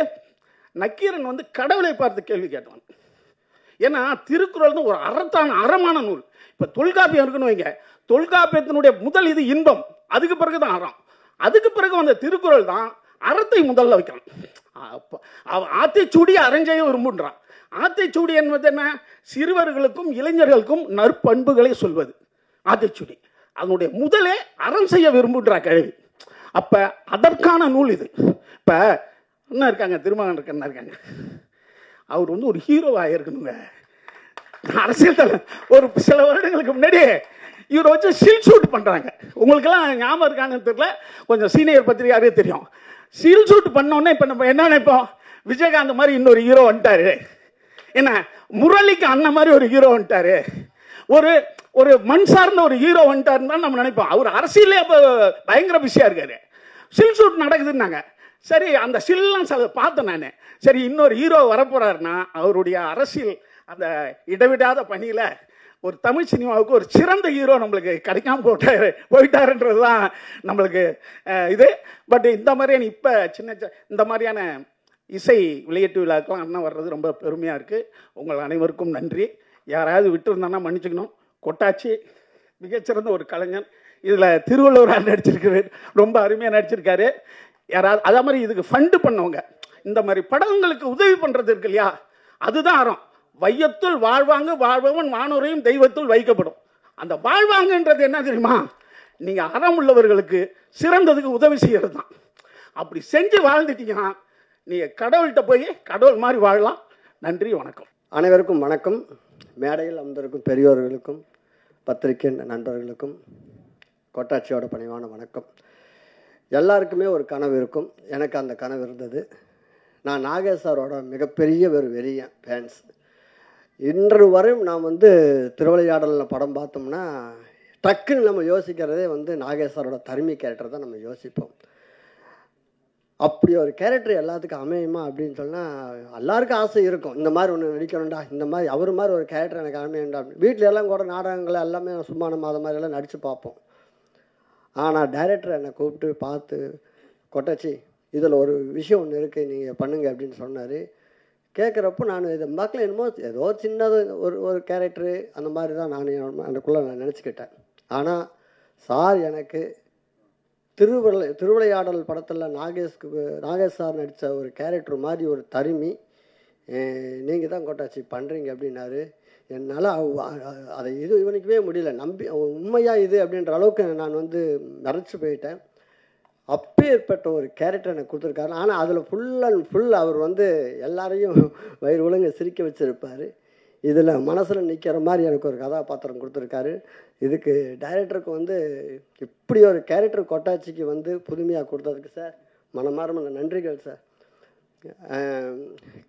நக்கீரன் வந்து கடவுளை பார்த்து கேள்வி கேட்டான். ஏன்னா திருக்குறள் வந்து ஒரு அறமான நூல். இப்போ தொல்காப்பியம் இருக்குன்னு வைங்க, தொல்காப்பியத்தினுடைய முதல் இது இன்பம், அதுக்கு பிறகு தான் அறம், அதுக்கு பிறகு அந்த திருக்குறள் தான் அறத்தை முதல்ல வைக்கிறான். ஆத்திச்சூடி அறஞ்செய்ய விரும்புன்றான். ஆத்திச்சூடி என்பது என்ன, சிறுவர்களுக்கும் இளைஞர்களுக்கும் நற்பண்புகளை சொல்வது ஆத்திச்சூடி. அதனுடைய முதலே அறம் செய்ய விரும்புன்றா கல்வி. அப்ப அதற்கான நூல் இது. இப்ப என்ன இருக்காங்க, திருமகன் இருக்காங்க, அவர் வந்து ஒரு ஹீரோவாக இருக்கணுங்க. அரசியல் ஒரு சில வருடங்களுக்கு முன்னாடி இவரை வச்சு சீல் ஷூட் பண்றாங்க. உங்களுக்கெல்லாம் ஞாபகம் இருக்கான்னு தெரியல, கொஞ்சம் சீனியர் பத்திரிகையாரே தெரியும். சீல் ஷூட் பண்ணோன்னே இப்ப நம்ம என்ன நினைப்போம், விஜயகாந்த் மாதிரி இன்னொரு ஹீரோ வந்துட்டாரு, என்ன முரளிக்கு அண்ணன் மாதிரி ஒரு ஹீரோ வந்துட்டாரு, ஒரு ஒரு மண் சார்ந்த ஒரு ஹீரோ வந்துட்டாருன்னு தான் நம்ம நினைப்போம். அவர் அரசியலே அப்போ பயங்கர பிஸியா இருக்காரு. சில் ஷூட் நடக்குதுன்னாங்க. சரி, அந்த சில்லாம் பார்த்தேன் நான். சரி, இன்னொரு ஹீரோ வரப்போறாருன்னா அவருடைய அரசியல் அந்த இடைவிடாத பணியில ஒரு தமிழ் சினிமாவுக்கு ஒரு சிறந்த ஹீரோ நம்மளுக்கு கிடைக்காம போயிட்டாருன்றது தான் நம்மளுக்கு இது. பட் இந்த மாதிரியான இப்போ இந்த மாதிரியான இசை விளையாட்டு விழாக்கெல்லாம் அண்ணன் வர்றது ரொம்ப பெருமையாக இருக்குது. உங்கள் அனைவருக்கும் நன்றி. யாராவது விட்டுருந்தாங்கன்னா மன்னிச்சுக்கணும். கொட்டாச்சி மிகச்சிறந்த ஒரு கலைஞன். இதில் திருவள்ளுவராக நடிச்சிருக்காரு, ரொம்ப அருமையாக நடிச்சிருக்காரு. யாராவது அதே மாதிரி இதுக்கு ஃபண்டு பண்ணவங்க, இந்த மாதிரி படங்களுக்கு உதவி பண்ணுறது இருக்கு இல்லையா, அதுதான் அறம். வையத்துள் வாழ்வாங்க வாழ்பவன் வானோரையும் தெய்வத்துள் வைக்கப்படும். அந்த வாழ்வாங்கன்றது என்ன தெரியுமா, நீங்கள் அறம் உள்ளவர்களுக்கு சிறந்ததுக்கு உதவி செய்கிறது தான். அப்படி செஞ்சு வாழ்ந்துட்டீங்கன்னா நீங்கள் கடவுள்கிட்ட போய் கடவுள் மாதிரி வாழலாம். நன்றி, வணக்கம். அனைவருக்கும் வணக்கம். மேடையில் அமர்ந்திருக்கும் பெரியோர்களுக்கும் பத்திரிகை நண்பர்களுக்கும் கொட்டாட்சியோட பணிவான வணக்கம். எல்லாருக்குமே ஒரு கனவு இருக்கும். எனக்கு அந்த கனவு இருந்தது. நான் நாகேஷ் சாரோட மிகப்பெரிய ஒரு வெறியன் ஃபேன்ஸ். இன்று வரையும் நான் திருவிளையாடலில் படம் பார்த்தோம்னா டக்குன்னு நம்ம யோசிக்கிறதே நாகேஷ் சாரோட தருமி கேரக்டர் தான் நம்ம யோசிப்போம். அப்படி ஒரு கேரக்டர் எல்லாத்துக்கும் அமையுமா அப்படின்னு சொன்னால் எல்லாருக்கும் ஆசை இருக்கும். இந்த மாதிரி ஒன்று நடிக்கணும்டா, இந்த மாதிரி அவர் மாதிரி ஒரு கேரக்டர் எனக்கு அமையண்டா. வீட்டில் எல்லாம் கூட நாடகங்கள் எல்லாமே சும்மா நம்ம அதை மாதிரியெல்லாம் நடித்து பார்ப்போம். ஆனால் டைரக்டர் என்னை கூப்பிட்டு பார்த்து, கொட்டாச்சி இதில் ஒரு விஷயம் ஒன்று இருக்குது, நீங்கள் பண்ணுங்க அப்படின்னு சொன்னார். கேட்குறப்போ நான் இதை மக்கள் என்னமோ ஏதோ சின்னது ஒரு கேரக்டரு அந்த மாதிரி தான் நான் எனக்குள்ளே நான் நினச்சிக்கிட்டேன். ஆனால் சார் எனக்கு திருவிளையாடல் படத்தில் நாகேஷ் சார் நடித்த ஒரு கேரக்டர் மாதிரி ஒரு தருமி நீங்கள் தான் கொட்டாச்சி பண்ணுறீங்க அப்படின்னாரு. என்னால் அதை இவனுக்கவே முடியல. உண்மையாக இது அப்படின்ற அளவுக்கு நான் மறைச்சு போயிட்டேன். அப்பேற்பட்ட ஒரு கேரக்டர் எனக்கு கொடுத்துருக்காரு. ஆனால் அதில் ஃபுல் அண்ட் ஃபுல் அவர் எல்லாரையும் வயிறு ஒழுங்க சிரிக்க வச்சுருப்பார். இதில் மனசில் நிற்கிற மாதிரி எனக்கு ஒரு கதாபாத்திரம் கொடுத்துருக்காரு. இதுக்கு டைரக்டருக்கு இப்படி ஒரு கேரக்டர் கொட்டாச்சிக்கு புதுமையாக கொடுத்ததுக்கு சார் மனமார்ந்த நன்றிகள் சார்.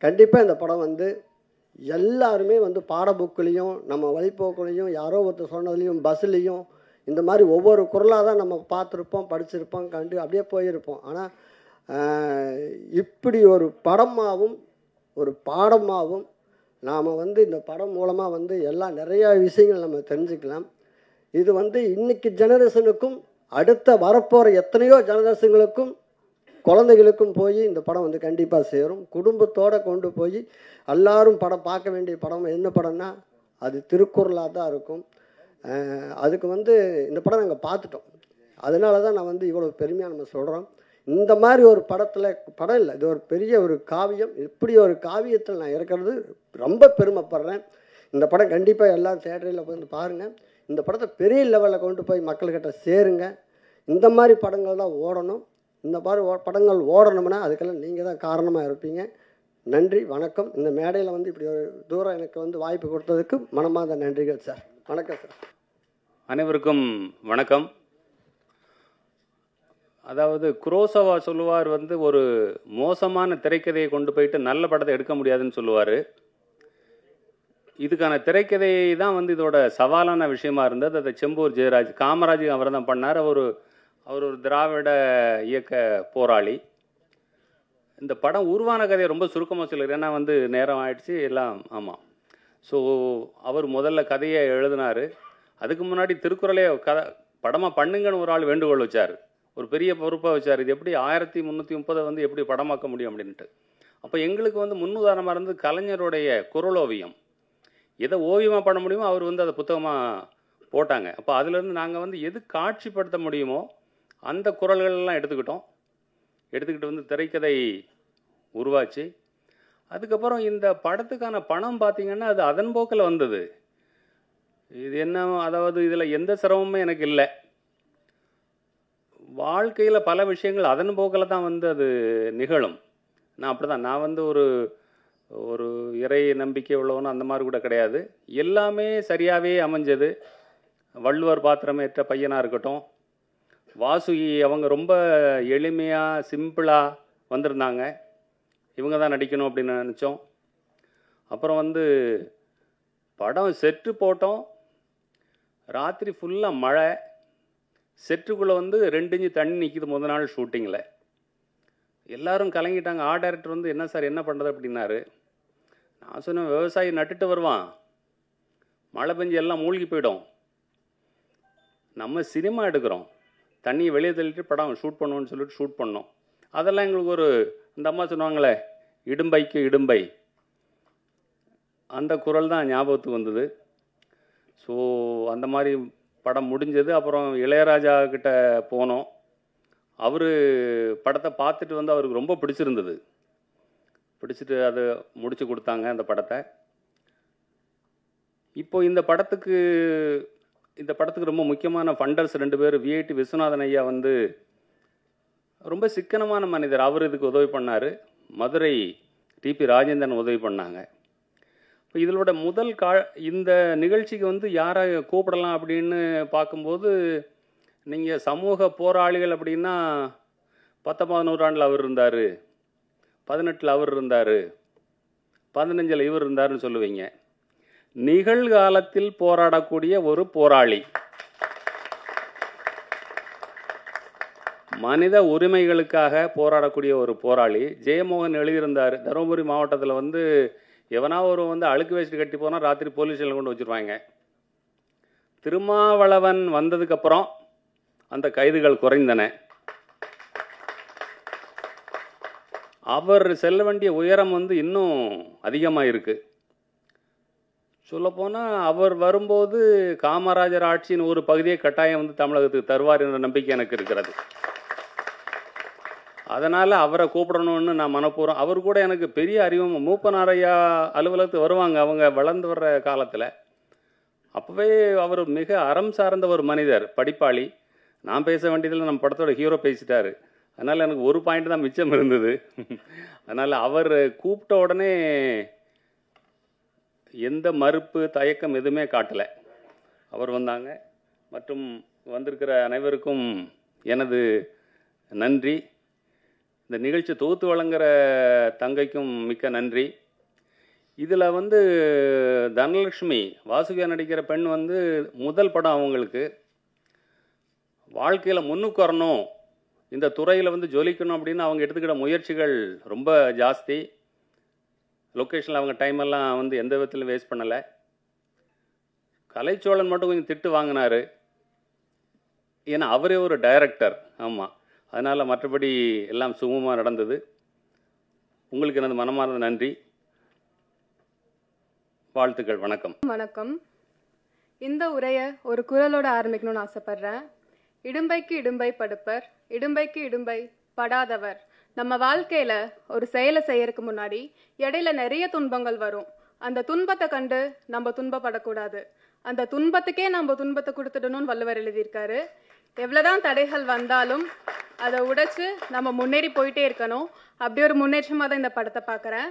கண்டிப்பாக இந்த படம் எல்லாருமே பாட புக்குலேயும் நம்ம வழிபோக்குலேயும் யாரோ ஒருத்தர் சொன்னதுலேயும் பஸ்ஸுலேயும் இந்த மாதிரி ஒவ்வொரு குரலாக தான் நம்ம பார்த்துருப்போம், படிச்சிருப்போம், அப்படியே போயிருப்போம். ஆனால் இப்படி ஒரு படமாகவும் ஒரு பாடமாகவும் நாம் இந்த படம் மூலமாக எல்லாம் நிறையா விஷயங்கள் நம்ம தெரிஞ்சுக்கலாம். இது இன்றைக்கி ஜெனரேஷனுக்கும் அடுத்த வரப்போகிற எத்தனையோ ஜெனரேஷனுக்கும் குழந்தைகளுக்கும் போய் இந்த படம் கண்டிப்பாக சேரும். குடும்பத்தோடு கொண்டு போய் எல்லாரும் படம் பார்க்க வேண்டிய படம் என்ன படம்னா அது திருக்குறளாக தான் இருக்கும். அதுக்கு இந்த படம் நாங்கள் பார்த்துட்டோம். அதனால தான் நான் இவ்வளோ பெருமையாக நம்ம சொல்கிறோம். இந்த மாதிரி ஒரு படம் இல்லை, இது ஒரு பெரிய ஒரு காவியம். இப்படி ஒரு காவியத்தில் நான் இருக்கிறது ரொம்ப பெருமைப்படுறேன். இந்த படம் கண்டிப்பாக எல்லாம் தியேட்டரில் போய் பாருங்கள். இந்த படத்தை பெரிய லெவலில் கொண்டு போய் மக்கள்கிட்ட சேருங்க. இந்த மாதிரி படங்கள் தான் ஓடணும். இந்த மாதிரி படங்கள் ஓடணும்னா அதுக்கெல்லாம் நீங்கள் தான் காரணமாக இருப்பீங்க. நன்றி, வணக்கம். இந்த மேடையில் இப்படி ஒரு தூரம் எனக்கு வாய்ப்பு கொடுத்ததுக்கு மனமார்ந்த நன்றிகள் சார். வணக்கம் சார். அனைவருக்கும் வணக்கம். அதாவது குரோசவா சொல்லுவார் ஒரு மோசமான திரைக்கதையை கொண்டு போயிட்டு நல்ல படத்தை எடுக்க முடியாதுன்னு சொல்லுவார். இதுக்கான திரைக்கதையை தான் இதோட சவாலான விஷயமா இருந்தது. அதை செம்பூர் ஜெயராஜ், காமராஜ் அவர் தான் பண்ணார். அவர் ஒரு திராவிட இயக்க போராளி. இந்த படம் உருவான கதையை ரொம்ப சுருக்கமாக சொல்லுறேன், ஏன்னா நேரம் ஆயிடுச்சு எல்லாம். ஆமாம். ஸோ அவர் முதல்ல கதையை எழுதினார். அதுக்கு முன்னாடி திருக்குறளே படமாக பண்ணுங்கன்னு ஒரு ஆள் வேண்டுகோள் வச்சார், ஒரு பெரிய பொறுப்பாக வச்சார். இது எப்படி 1330 எப்படி படமாக்க முடியும் அப்படின்ட்டு. அப்போ எங்களுக்கு முன்னுதாரணமாக இருந்து கலைஞருடைய குறளோவியம், எதை ஓவியமாக பண்ண முடியுமோ அவர் அதை புத்தகமாக போட்டாங்க. அப்போ அதுலேருந்து நாங்கள் எது காட்சிப்படுத்த முடியுமோ அந்த குறள்கள்லாம் எடுத்துக்கிட்டு திரைக்கதை உருவாச்சு. அதுக்கப்புறம் இந்த படத்துக்கான பணம் பார்த்திங்கன்னா அது அதன் போக்கில் வந்தது. இது என்ன, அதாவது இதில் எந்த சிரமமும் எனக்கு இல்லை. வாழ்க்கையில் பல விஷயங்கள் அதன் போக்கில் தான் அது நிகழும். நான் அப்படி தான், நான் ஒரு இறை நம்பிக்கை உள்ளவனும் அந்த மாதிரி கூட கிடையாது. எல்லாமே சரியாகவே அமைஞ்சது. வள்ளுவர் பாத்திரமேற்ற பையனாக இருக்கட்டும், வாசுகி அவங்க ரொம்ப எளிமையாக சிம்பிளாக வந்திருந்தாங்க. இவங்க தான் நடிக்கணும் அப்படின்னு நினச்சோம். அப்புறம் படம் செட்டு போட்டோம். ராத்திரி ஃபுல்லாக மழை. செட்டுக்குள்ளே 2 இன்ச்சு தண்ணி நிற்கிது முதல் நாள் ஷூட்டிங்கில். எல்லோரும் கலங்கிட்டாங்க. ஆர்ட் டைரக்டர் என்ன சார் என்ன பண்ணுறது அப்படின்னாரு. நான் சொன்னேன், விவசாயி நட்டுட்டு வருவான், மழை பெஞ்சு எல்லாம் மூழ்கி போயிடும். நம்ம சினிமா எடுக்கிறோம், தண்ணியை வெளியே தள்ளிட்டு படம் ஷூட் பண்ணுவோன்னு சொல்லிட்டு ஷூட் பண்ணோம். அதெல்லாம் எங்களுக்கு இந்த அம்மா சொன்னாங்களே, இடும்பைக்கு இடும்பை, அந்த குரல் தான் ஞாபகத்துக்கு வந்தது. ஸோ அந்த மாதிரி படம் முடிஞ்சது. அப்புறம் இளையராஜா கிட்ட போனோம். அவர் படத்தை பார்த்துட்டு அவருக்கு ரொம்ப பிடிச்சிருந்தது. பிடிச்சிட்டு அதை முடிச்சு கொடுத்தாங்க அந்த படத்தை. இப்போ இந்த படத்துக்கு ரொம்ப முக்கியமான ஃபண்டர்ஸ் 2 பேர், விஐடி விஸ்வநாதன் ஐயா ரொம்ப சிக்கனமான மனிதர். அவர் இதுக்கு உதவி பண்ணார். மதுரை டிபி ராஜேந்திரன் உதவி பண்ணாங்க. இப்போ இதோட முதல் இந்த நிகழ்ச்சிக்கு வந்து யாரை கூப்பிடலாம் அப்படின்னு பார்க்கும்போது, நீங்கள் சமூக போராளிகள் அப்படின்னா 19ஆம் நூற்றாண்டில் அவர் இருந்தார், 18ல் அவர் இருந்தார், 15ல் இவர் இருந்தார்னு சொல்லுவீங்க. நிகழ்காலத்தில் போராடக்கூடிய ஒரு போராளி, மனித உரிமைகளுக்காக போராடக்கூடிய ஒரு போராளி. ஜெயமோகன் எழுதியிருந்தார், தருமபுரி மாவட்டத்தில் வந்து எவனா ஒரு வந்து அழுக்கு வேஸ்ட் கட்டி போனால் ராத்திரி போலீஸ் ஸ்டேஷனில் கொண்டு வச்சுருவாங்க. திருமாவளவன் வந்ததுக்கப்புறம் அந்த கைதுகள் குறைந்தன. அவர் செல்ல வேண்டிய உயரம் வந்து இன்னும் அதிகமாக இருக்குது. சொல்லப்போனால் அவர் வரும்போது காமராஜர் ஆட்சியின் ஒரு பகுதியை கட்டாயம் வந்து தமிழகத்துக்கு தருவார் என்ற நம்பிக்கை எனக்கு இருக்கிறது. அதனால் அவரை கூப்பிடணும்னு நான் மனப்பூர்வம். அவர் கூட எனக்கு பெரிய அறிவும். மூப்பனாரையா அலுவலகத்துக்கு வருவாங்க அவங்க வளர்ந்து வர்ற காலத்தில். அப்போவே அவர் மிக அறம் சார்ந்த ஒரு மனிதர், படிப்பாளி. நான் பேச வேண்டியதில் நம்ம படத்தோட ஹீரோ பேசிட்டாரு. அதனால் எனக்கு ஒரு பாயிண்ட் தான் மிச்சம் இருந்தது. அதனால் அவர் கூப்பிட்ட உடனே எந்த மறுப்பு தயக்கம் எதுவுமே காட்டலை. அவர் வந்தாங்க. மற்றும் வந்திருக்கிற அனைவருக்கும் எனது நன்றி. இந்த நிகழ்ச்சி தொகுத்து வழங்குகிற தங்கைக்கும் மிக்க நன்றி. இதில் வந்து தனலட்சுமி வாசுகியா நடிக்கிற பெண் வந்து முதல் படம் அவங்களுக்கு. வாழ்க்கையில் முன்னுக்கு வரணும், இந்த துறையில் வந்து ஜொலிக்கணும் அப்படின்னு அவங்க எடுத்துக்கிட்ட முயற்சிகள் ரொம்ப ஜாஸ்தி. லொக்கேஷனில் அவங்க டைமெல்லாம் வந்து எந்த விதத்திலும் வேஸ்ட் பண்ணலை. கலைச்சோழன் மட்டும் கொஞ்சம் திட்டு வாங்கினார், ஏன்னா அவரே ஒரு டைரக்டர். ஆமாம், அதனால் மற்றபடி எல்லாம் சுமூகமாக நடந்தது. உங்களுக்கு எனது மனமார்ந்த நன்றி, வாழ்த்துக்கள். வணக்கம். வணக்கம். இந்த உரையை ஒரு குரலோட ஆரம்பிக்கணும்னு ஆசைப்படுறேன். இடும்பைக்கு இடும்பை படுப்பர், இடும்பைக்கு இடும்பை படாதவர். நம்ம வாழ்க்கையில ஒரு செயலை செய்யறதுக்கு முன்னாடி இடையில நிறைய துன்பங்கள் வரும். அந்த துன்பத்தை கண்டு நம்ம துன்பப்படக்கூடாது. அந்த துன்பத்துக்கே நம்ம துன்பத்தை கொடுத்துடணும்னு வள்ளுவர் எழுதியிருக்காரு. எவ்வளவுதான் தடைகள் வந்தாலும் அதை உடைச்சு நம்ம முன்னேறி போயிட்டே இருக்கணும். அப்படி ஒரு முன்னேற்றமாக தான் இந்த படத்தை பார்க்குறேன்.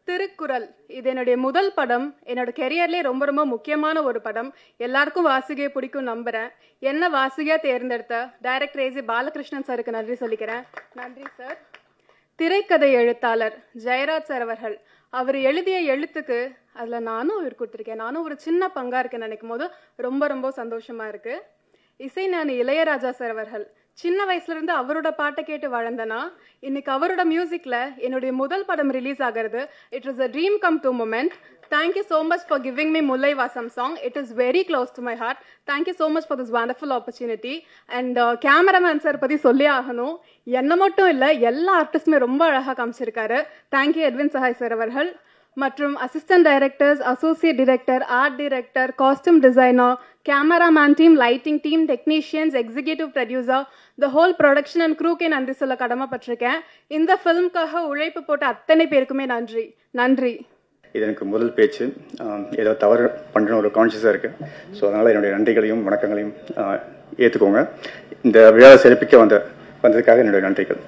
திருக்குறள், இது என்னுடைய முதல் படம். என்னோட கெரியர்லேயே ரொம்ப ரொம்ப முக்கியமான ஒரு படம். எல்லாருக்கும் வாசுகியை பிடிக்கும் நம்புகிறேன். என்ன வாசுகியாக தேர்ந்தெடுத்த டைரக்டர் ஏஜி பாலகிருஷ்ணன் சாருக்கு நன்றி சொல்லிக்கிறேன். நன்றி சார். திரைக்கதை எழுத்தாளர் ஜெயராஜ் சார் அவர்கள், அவர் எழுதிய எழுத்துக்கு அதில் நானும் உயிர் கொடுத்துருக்கேன். நானும் ஒரு சின்ன பங்காக இருக்கேன்னு நினைக்கும் போது ரொம்ப ரொம்ப சந்தோஷமாக இருக்குது. இசைஞானி இளையராஜா சார் அவர்கள், சின்ன வயசுலேருந்து அவரோட பாட்டை கேட்டு வளர்ந்தனா இன்னைக்கு அவரோட மியூசிக்கில் என்னுடைய முதல் படம் ரிலீஸ் ஆகிறது. It is a dream come true moment. Thank you so much for giving me Mullai Vasam song. It is very close to my heart. Thank you so much for this wonderful opportunity. And cameraman sir பற்றி சொல்லி ஆகணும். என்ன மட்டும் இல்லை, எல்லா ஆர்டிஸ்டுமே ரொம்ப அழகாக காமிச்சிருக்காரு. தேங்க்யூ எட்வின் சஹாய் சார் அவர்கள். மற்றும் assistant directors, associate director, art director, costume designer, cameraman team, lighting team, technicians, executive producer, the whole production and க்ரூக்கே நன்றி சொல்ல கடமைப்பட்டிருக்கேன். இந்த ஃபிலிம்காக உழைப்பு போட்ட அத்தனை பேருக்குமே நன்றி. நன்றி. இது எனக்கு முதல் பேச்சு. ஏதோ தவறு பண்ணுற ஒரு கான்ஷியஸாக இருக்குது. ஸோ அதனால் என்னுடைய நன்றிகளையும் வணக்கங்களையும் ஏற்றுக்கோங்க. இந்த விழாவை சிறப்பிக்க வந்ததுக்காக என்னுடைய நன்றிகள்.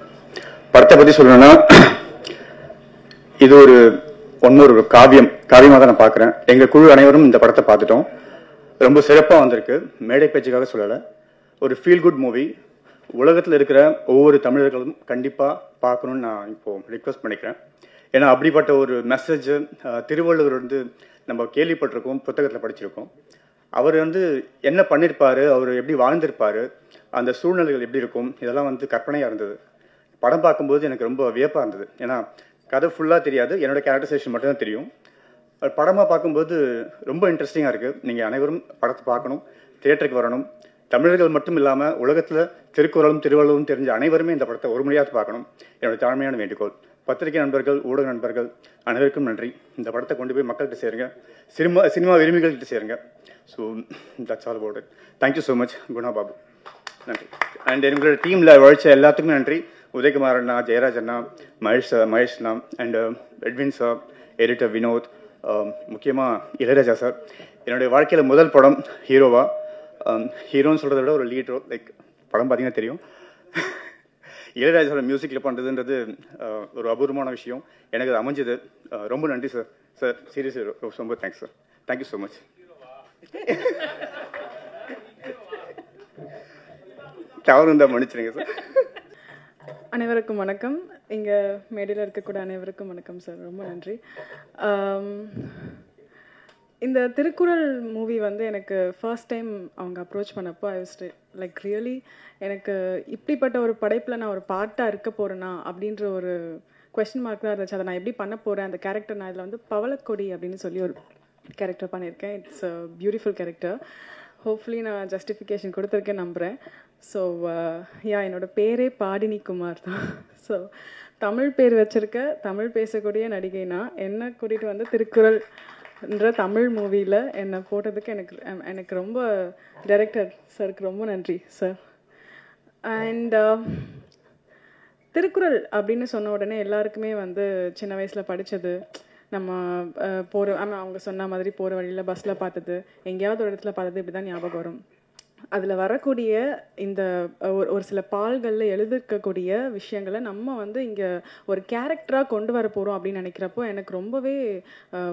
படத்தை பற்றி சொல்லணும்னா, இது ஒரு காவியமாக தான் நான் பார்க்குறேன். எங்கள் குழு அனைவரும் இந்த படத்தை பார்த்துட்டோம். ரொம்ப சிறப்பாக வந்திருக்கு. மேடை பேச்சுக்காக சொல்லலை, ஒரு ஃபீல் குட் மூவி. உலகத்தில் இருக்கிற ஒவ்வொரு தமிழர்களும் கண்டிப்பாக பார்க்கணுன்னு நான் இப்போது ரிக்வெஸ்ட் பண்ணிக்கிறேன். ஏன்னா அப்படிப்பட்ட ஒரு மெசேஜ் திருவள்ளுவர் நம்ம கேள்விப்பட்டிருக்கோம், புத்தகத்தில் படிச்சிருக்கோம். அவர் என்ன பண்ணியிருப்பார், அவர் எப்படி வாழ்ந்திருப்பார், அந்த சூழ்நிலைகள் எப்படி இருக்கும், இதெல்லாம் கற்பனையாக இருந்தது. படம் பார்க்கும்போது எனக்கு ரொம்ப வியப்பாக இருந்தது. ஏன்னா கதை ஃபுல்லாக தெரியாது, என்னோட கேரக்டரைசேஷன் மட்டும்தான் தெரியும். படமாக பார்க்கும்போது ரொம்ப இன்ட்ரெஸ்டிங்காக இருக்குது. நீங்கள் அனைவரும் படத்தை பார்க்கணும், தியேட்டருக்கு வரணும். தமிழர்கள் மட்டும் இல்லாமல் உலகத்தில் திருக்குறளும் திருவள்ளுவரும் தெரிஞ்ச அனைவருமே இந்த படத்தை ஒரு முறையாக பார்க்கணும். என்னோடய தாழ்மையான வேண்டுகோள். பத்திரிகை நண்பர்கள், ஊடக நண்பர்கள் அனைவருக்கும் நன்றி. இந்த படத்தை கொண்டு போய் மக்கள்கிட்ட சேருங்க, சினிமா விரும்பிகள்கிட்ட சேருங்க. So that's all about it. Thank you so much Guna Babu. நன்றி. அண்ட் எங்களோட டீமில் உழைச்ச எல்லாத்துக்குமே நன்றி. உதயகுமார் அண்ணா, ஜெயராஜ் அண்ணா, மகேஷ் அண்ணா and Edwin sir, editor Vinod, முக்கியமாக இளையராஜா சார். என்னுடைய வாழ்க்கையில் முதல் படம் ஹீரோன்னு சொல்கிறத விட ஒரு லீட் ரோல். லைக் படம் பார்த்தீங்கன்னா தெரியும். இளையராஜாவோட மியூசிக்கில் பண்ணுறதுன்றது ஒரு அபூர்வமான விஷயம். எனக்கு அது அமைஞ்சது. ரொம்ப நன்றி சார். சார் சீரியஸ்லி ரொம்ப thanks sir. Thank you so much. தவறு இருந்தால் மன்னிச்சிருங்க சார். அனைவருக்கும் வணக்கம். இங்கே மேடையில் இருக்கக்கூடிய அனைவருக்கும் வணக்கம் சார். ரொம்ப நன்றி. இந்த திருக்குறள் மூவி வந்து எனக்கு ஃபர்ஸ்ட் டைம் அவங்க அப்ரோச் பண்ணப்போ ஐ வாஸ் லைக் ரியலி எனக்கு இப்படிப்பட்ட ஒரு படைப்பில் நான் ஒரு பார்ட்டாக இருக்க போகிறேன்னா அப்படின்ற ஒரு கொஸ்டின் மார்க் தான் இருந்துச்சு. அதை நான் எப்படி பண்ண போகிறேன், அந்த கேரக்டர் நான் இதில் வந்து பவளக்கொடி அப்படின்னு சொல்லி ஒரு கேரக்டர் பண்ணியிருக்கேன். It's a beautiful character. Hopefully நான் ஜஸ்டிஃபிகேஷன் கொடுத்துருக்கேன் நம்புகிறேன். ஸோ என்னோடய பேரே பாடினி குமார் தான். ஸோ தமிழ் பேர் வச்சுருக்க தமிழ் பேசக்கூடிய நடிகைனா என்னை கூட்டிகிட்டு வந்து திருக்குறள்ன்ற தமிழ் மூவியில் என்னை போட்டதுக்கு எனக்கு ரொம்ப டைரக்டர் சாருக்கு ரொம்ப நன்றி சார். அண்ட் திருக்குறள் அப்படின்னு சொன்ன உடனே எல்லாருக்குமே வந்து சின்ன வயசில் படித்தது, நம்ம போகிற அவங்க சொன்ன மாதிரி போகிற வழியில் பஸ்ஸில் பார்த்தது, எங்கேயாவது ஒரு இடத்துல பார்த்தது, இப்படி தான் ஞாபகம் வரும். அதில் வரக்கூடிய இந்த ஒரு சில பால்களில் எழுதிருக்கக்கூடிய விஷயங்களை நம்ம வந்து இங்கே ஒரு கேரக்டராக கொண்டு வர போகிறோம் அப்படின்னு நினைக்கிறப்போ எனக்கு ரொம்பவே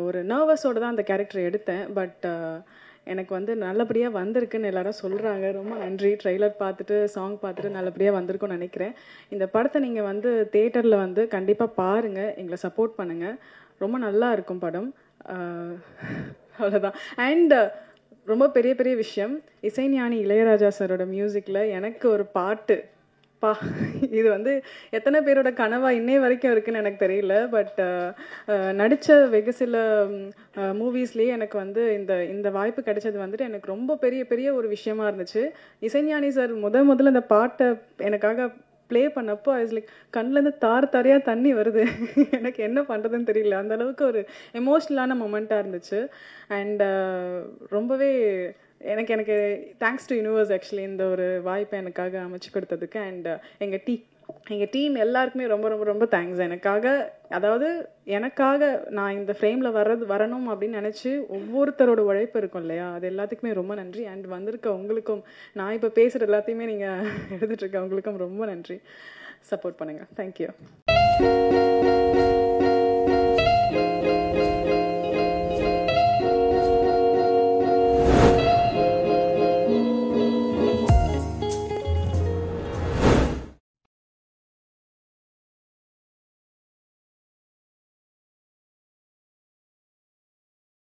ஒரு நர்வஸோடு தான் அந்த கேரக்டரை எடுத்தேன். பட் எனக்கு வந்து நல்லபடியாக வந்திருக்குன்னு எல்லாரும் சொல்கிறாங்க. ரொம்ப நன்றி. ட்ரெய்லர் பார்த்துட்டு சாங் பார்த்துட்டு நல்லபடியாக வந்திருக்குன்னு நினைக்கிறேன். இந்த படத்தை நீங்கள் வந்து தேட்டரில் வந்து கண்டிப்பாக பாருங்கள், எங்களை சப்போர்ட் பண்ணுங்கள். ரொம்ப நல்லா இருக்கும் படம். அவ்வளோதான். அண்ட் ரொம்ப பெரிய பெரிய விஷயம், இசைஞானி இளையராஜா சாரோட மியூசிக்கில் எனக்கு ஒரு பாட்டு இது வந்து எத்தனை பேரோட கனவா இன்னை வரைக்கும் இருக்குன்னு எனக்கு தெரியல. பட் நடித்த வெகு சில மூவிஸ்லேயே எனக்கு வந்து இந்த வாய்ப்பு கிடைச்சது வந்துட்டு எனக்கு ரொம்ப பெரிய பெரிய ஒரு விஷயமா இருந்துச்சு. இசைஞானி சார் முதல்ல இந்த பாட்டை எனக்காக ப்ளே பண்ணப்போ ஐ வாஸ் லைக் கண்ணிலேருந்து தாரையாக தண்ணி வருது. எனக்கு என்ன பண்ணுறதுன்னு தெரியல. அந்த அளவுக்கு ஒரு எமோஷ்னலான மொமெண்ட்டாக இருந்துச்சு. அண்ட் ரொம்பவே எனக்கு தேங்க்ஸ் டு யூனிவர்ஸ் ஆக்சுவலி இந்த ஒரு வாய்ப்பை எனக்காக அமைச்சு கொடுத்ததுக்கு. அண்ட் எங்கள் டீம் எல்லாருக்குமே ரொம்ப ரொம்ப ரொம்ப தேங்க்ஸ். எனக்காக நான் இந்த ஃப்ரேமில் வரணும் அப்படின்னு நினச்சி ஒவ்வொருத்தரோட உழைப்பு இருக்கும் இல்லையா, அது எல்லாத்துக்குமே ரொம்ப நன்றி. அண்ட் வந்திருக்க உங்களுக்கும், நான் இப்போ பேசுகிற எல்லாத்தையுமே நீங்கள் எடுத்துகிட்ருக்க உங்களுக்கும் ரொம்ப நன்றி. சப்போர்ட் பண்ணுங்கள். தேங்க்யூ.